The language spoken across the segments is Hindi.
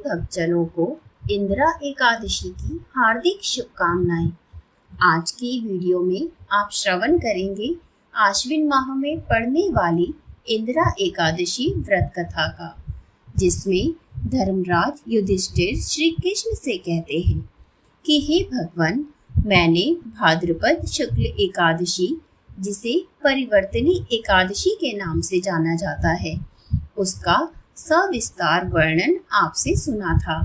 भक्तजनों को इंदिरा एकादशी की हार्दिक शुभकामनाएं। आज की वीडियो में आप श्रवण करेंगे आश्विन माह में पड़ने वाली इंदिरा एकादशी व्रत कथा का, जिसमें धर्मराज युधिष्ठिर श्री कृष्ण से कहते हैं कि हे भगवान, मैंने भाद्रपद शुक्ल एकादशी, जिसे परिवर्तनी एकादशी के नाम से जाना जाता है, उसका सविस्तार वर्णन आपसे सुना था।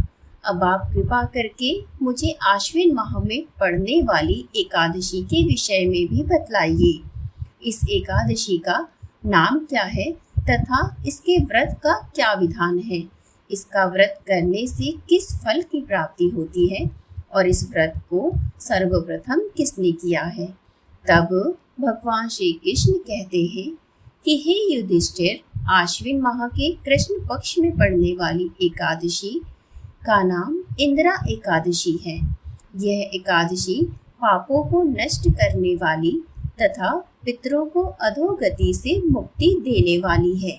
अब आप कृपा करके मुझे आश्विन माह में पड़ने वाली एकादशी के विषय में भी बतलाइए। इस एकादशी का नाम क्या है तथा इसके व्रत का क्या विधान है, इसका व्रत करने से किस फल की प्राप्ति होती है और इस व्रत को सर्वप्रथम किसने किया है। तब भगवान श्री कृष्ण कहते हैं कि हे युधिष्ठिर, आश्विन माह के कृष्ण पक्ष में पड़ने वाली एकादशी का नाम इंदिरा एकादशी है। यह एकादशी पापों को नष्ट करने वाली तथा पितरों को अधोगति से मुक्ति देने वाली है।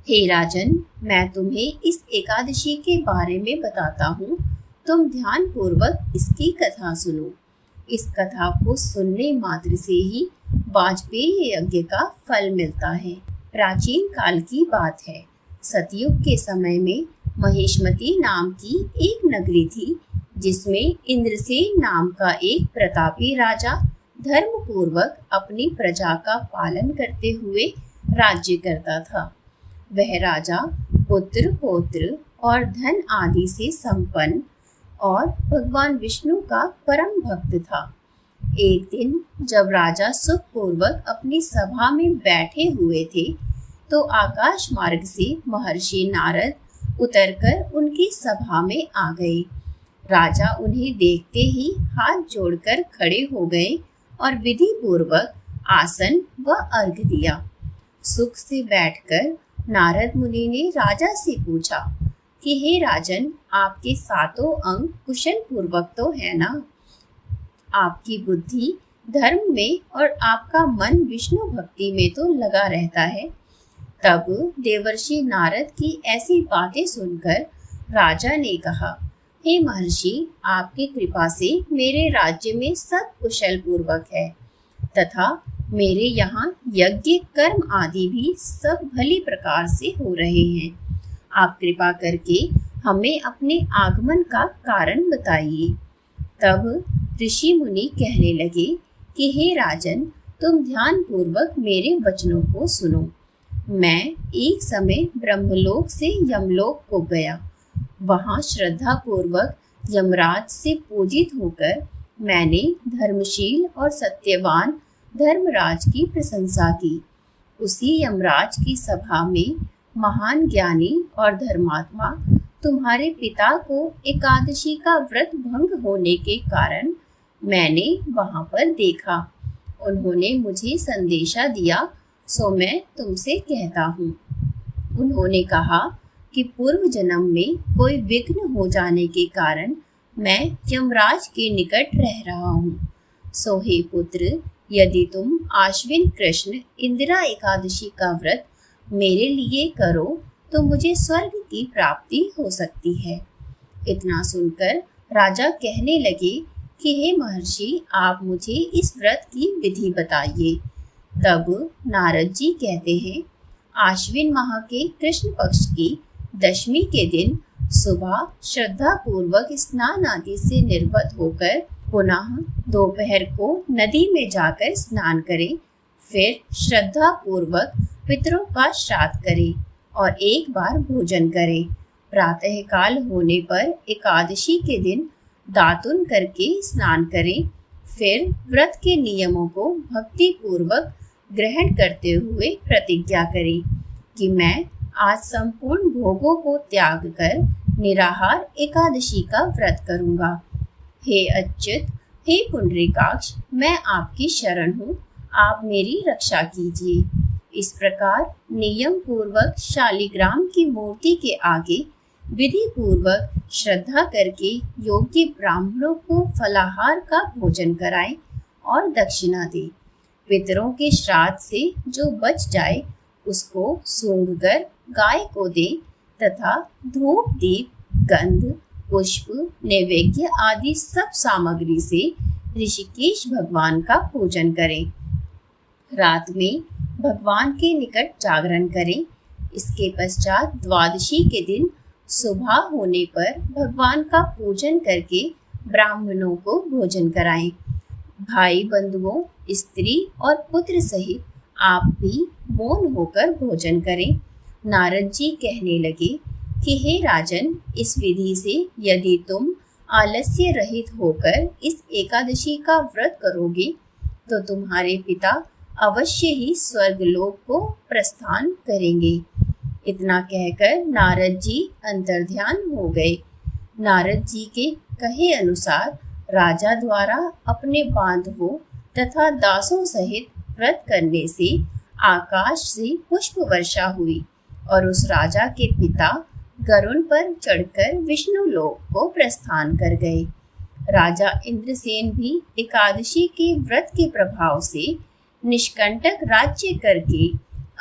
हे राजन, मैं तुम्हें इस एकादशी के बारे में बताता हूँ, तुम ध्यान पूर्वक इसकी कथा सुनो। इस कथा को सुनने मात्र से ही वाजपेयी यज्ञ का फल मिलता है। प्राचीन काल की बात है। सतयुग के समय में महेशमती नाम की एक नगरी थी, जिसमें इंद्रसेन नाम का एक प्रतापी राजा धर्म पूर्वक अपनी प्रजा का पालन करते हुए राज्य करता था। वह राजा पुत्र पौत्र और धन आदि से संपन्न और भगवान विष्णु का परम भक्त था। एक दिन जब राजा सुखपूर्वक अपनी सभा में बैठे हुए थे, तो आकाश मार्ग से महर्षि नारद उतरकर उनकी सभा में आ गए। राजा उन्हें देखते ही हाथ जोड़कर खड़े हो गए और विधि पूर्वक आसन व अर्घ्य दिया। सुख से बैठकर नारद मुनि ने राजा से पूछा कि हे राजन, आपके सातों अंग कुशल पूर्वक तो है ना? आपकी बुद्धि धर्म में और आपका मन विष्णु भक्ति में तो लगा रहता है। तब देवर्षि नारद की ऐसी बातें सुनकर राजा ने कहा, हे महर्षि, आपकी कृपा से मेरे राज्य में सब कुशल पूर्वक है तथा मेरे यहाँ यज्ञ कर्म आदि भी सब भली प्रकार से हो रहे हैं। आप कृपा करके हमें अपने आगमन का कारण बताइए। तब ऋषि मुनि कहने लगे कि हे राजन, तुम ध्यान पूर्वक मेरे वचनों को सुनो। मैं एक समय ब्रह्मलोक से यमलोक को गया। वहाँ श्रद्धा पूर्वक यमराज से पूजित होकर मैंने धर्मशील और सत्यवान धर्मराज की प्रशंसा की। उसी यमराज की सभा में महान ज्ञानी और धर्मात्मा तुम्हारे पिता को एकादशी का व्रत भंग होने के कारण मैंने वहां पर देखा। उन्होंने मुझे संदेशा दिया, सो मैं तुमसे कहता हूँ। उन्होंने कहा कि पूर्व जन्म में कोई विघ्न हो जाने के कारण मैं यमराज के निकट रह रहा हूँ। सो हे पुत्र, यदि तुम आश्विन कृष्ण इंदिरा एकादशी का व्रत मेरे लिए करो तो मुझे स्वर्ग की प्राप्ति हो सकती है। इतना सुनकर राजा कहने लगे कि हे महर्षि, आप मुझे इस व्रत की विधि बताइए। तब नारद जी कहते हैं, आश्विन माह के कृष्ण पक्ष की दशमी के दिन सुबह श्रद्धा पूर्वक स्नान आदि से निर्वत होकर पुनः दोपहर को नदी में जाकर स्नान करें। फिर श्रद्धा पूर्वक पितरों का श्राद्ध करें और एक बार भोजन करें। प्रातः काल होने पर एकादशी के दिन दातुन करके स्नान करें। फिर व्रत के नियमों को भक्ति पूर्वक ग्रहण करते हुए प्रतिज्ञा करें कि मैं आज संपूर्ण भोगों को त्याग कर निराहार एकादशी का व्रत करूंगा। हे अच्युत, हे पुंडरीकाक्ष, मैं आपकी शरण हूँ, आप मेरी रक्षा कीजिए। इस प्रकार नियम पूर्वक शालिग्राम की मूर्ति के आगे विधि पूर्वक श्रद्धा करके योग्य ब्राह्मणों को फलाहार का भोजन कराएं और दक्षिणा दें। पितरों के श्राद्ध से जो बच जाए उसको सूंघकर गाय को दें तथा धूप दीप गंध, पुष्प, नैवेद्य आदि सब सामग्री से ऋषिकेश भगवान का पूजन करें। रात में भगवान के निकट जागरण करें। इसके पश्चात द्वादशी के दिन सुबह होने पर भगवान का पूजन करके ब्राह्मणों को भोजन कराएं। भाई बंधुओं, स्त्री और पुत्र सहित आप भी मौन होकर भोजन करें। नारद जी कहने लगे कि हे राजन, इस विधि से यदि तुम आलस्य रहित होकर इस एकादशी का व्रत करोगे तो तुम्हारे पिता अवश्य ही स्वर्गलोक को प्रस्थान करेंगे। इतना कहकर नारद जी अंतर्ध्यान हो गए। नारद जी के कहे अनुसार राजा द्वारा अपने बांधवों तथा दासों सहित व्रत करने से आकाश से पुष्प वर्षा हुई और उस राजा के पिता गरुड़ पर चढ़कर विष्णु लोक को प्रस्थान कर गए। राजा इंद्रसेन भी एकादशी के व्रत के प्रभाव से निष्कंटक राज्य करके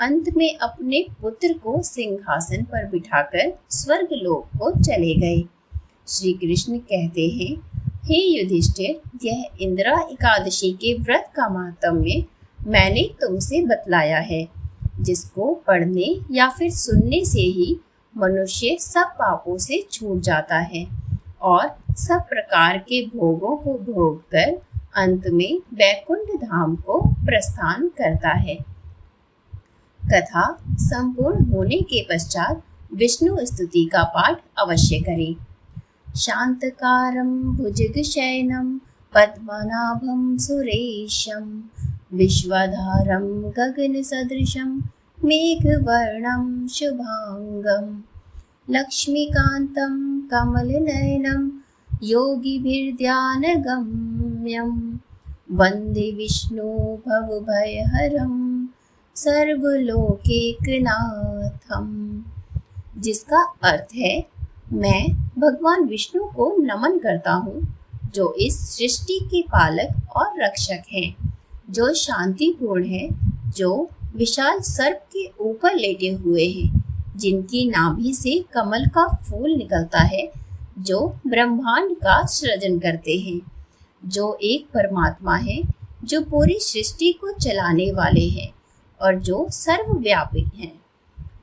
अंत में अपने पुत्र को सिंहासन पर बिठाकर स्वर्गलोक को चले गए। श्री कृष्ण कहते हैं, हे युधिष्ठिर, यह इंदिरा एकादशी के व्रत का महात्म्य मैंने तुमसे बतलाया है, जिसको पढ़ने या फिर सुनने से ही मनुष्य सब पापों से छूट जाता है और सब प्रकार के भोगों को भोग कर अंत में वैकुंठ धाम को प्रस्थान करता है। कथा संपूर्ण होने के पश्चात विष्णु स्तुति का पाठ अवश्य करें। शांतकारं भुजगशयनं पद्मनाभं सुरेशं विश्वधारं गगनसदृशं मेघवर्णं शुभांगं लक्ष्मीकान्तं कमलनयनं योगिभिर्ध्यानगम्यं वन्दे विष्णु भवभयहरं सर्वलोकैकनाथं, जिसका अर्थ है, मैं भगवान विष्णु को नमन करता हूँ, जो इस सृष्टि के पालक और रक्षक हैं, जो शांतिपूर्ण है, जो विशाल सर्प के ऊपर लेटे हुए हैं, जिनकी नाभि से कमल का फूल निकलता है, जो ब्रह्मांड का सृजन करते हैं, जो एक परमात्मा है, जो पूरी सृष्टि को चलाने वाले हैं और जो सर्वव्यापी हैं,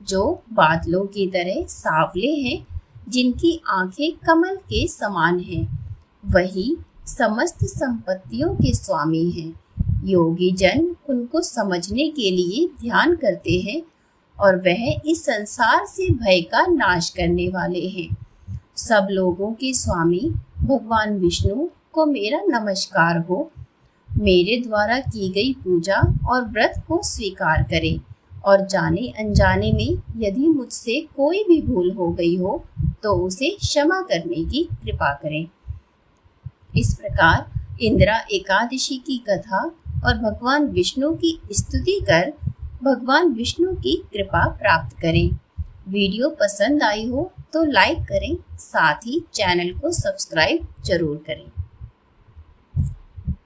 जो बादलों की तरह सांवले हैं, जिनकी आंखें कमल के समान हैं, वही समस्त संपत्तियों के स्वामी हैं। योगी जन उनको समझने के लिए ध्यान करते हैं और वह इस संसार से भय का नाश करने वाले हैं। सब लोगों के स्वामी भगवान विष्णु को मेरा नमस्कार हो। मेरे द्वारा की गई पूजा और व्रत को स्वीकार करें और जाने अनजाने में यदि मुझसे कोई भी भूल हो गई हो तो उसे क्षमा करने की कृपा करें। इस प्रकार इंदिरा एकादशी की कथा और भगवान विष्णु की स्तुति कर भगवान विष्णु की कृपा प्राप्त करें। वीडियो पसंद आई हो तो लाइक करें, साथ ही चैनल को सब्सक्राइब जरूर करें।